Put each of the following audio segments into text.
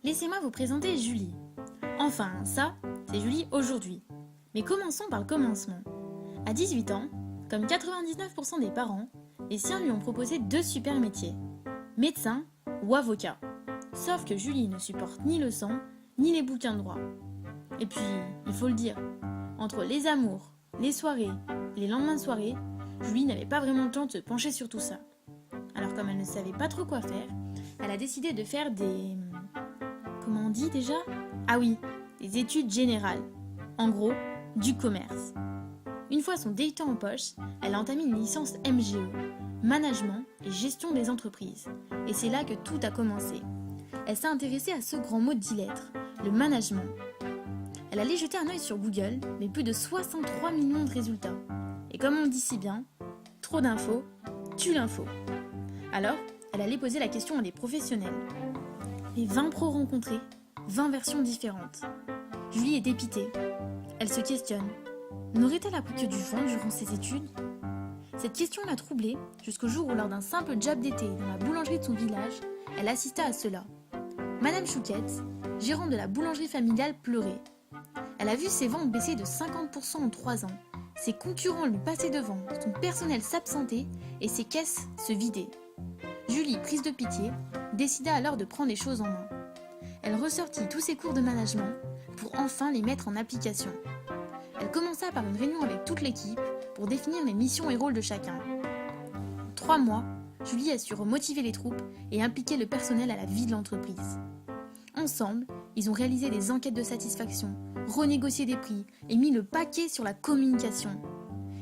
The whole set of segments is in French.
Laissez-moi vous présenter Julie. Enfin, ça, c'est Julie aujourd'hui. Mais commençons par le commencement. À 18 ans, comme 99% des parents, les siens lui ont proposé deux super métiers, médecin ou avocat. Sauf que Julie ne supporte ni le sang, ni les bouquins de droit. Et puis, il faut le dire, entre les amours, les soirées et les lendemains de soirée, Julie n'avait pas vraiment le temps de se pencher sur tout ça. Alors comme elle ne savait pas trop quoi faire, elle a décidé de faire des... Comment on dit déjà ? Ah oui, des études générales. En gros, du commerce. Une fois son DUT en poche, elle a entamé une licence MGE, Management et Gestion des entreprises. Et c'est là que tout a commencé. Elle s'est intéressée à ce grand mot de 10 lettres, le management. Elle allait jeter un œil sur Google, mais plus de 63 millions de résultats. Et comme on dit si bien, trop d'infos tue l'info. Alors, elle allait poser la question à des professionnels. Les 20 pros rencontrés, 20 versions différentes. Julie est dépitée. Elle se questionne. N'aurait-elle appris que du vent durant ses études ? Cette question l'a troublée jusqu'au jour où, lors d'un simple job d'été dans la boulangerie de son village, elle assista à cela. Madame Chouquette, gérante de la boulangerie familiale, pleurait. Elle a vu ses ventes baisser de 50% en 3 ans, ses concurrents lui passaient devant, son personnel s'absentait et ses caisses se vidaient. Julie, prise de pitié, décida alors de prendre les choses en main. Elle ressortit tous ses cours de management pour enfin les mettre en application. Elle commença par une réunion avec toute l'équipe pour définir les missions et rôles de chacun. En 3 mois, Julie a su remotiver les troupes et impliquer le personnel à la vie de l'entreprise. Ensemble, ils ont réalisé des enquêtes de satisfaction, renégocié des prix et mis le paquet sur la communication.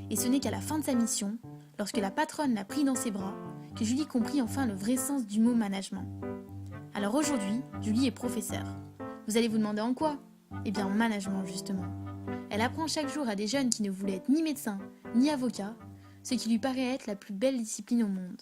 Et ce n'est qu'à la fin de sa mission, lorsque la patronne l'a pris dans ses bras, que Julie comprit enfin le vrai sens du mot management. Alors aujourd'hui, Julie est professeure. Vous allez vous demander en quoi ? Eh bien en management justement. Elle apprend chaque jour à des jeunes qui ne voulaient être ni médecins, ni avocats, ce qui lui paraît être la plus belle discipline au monde.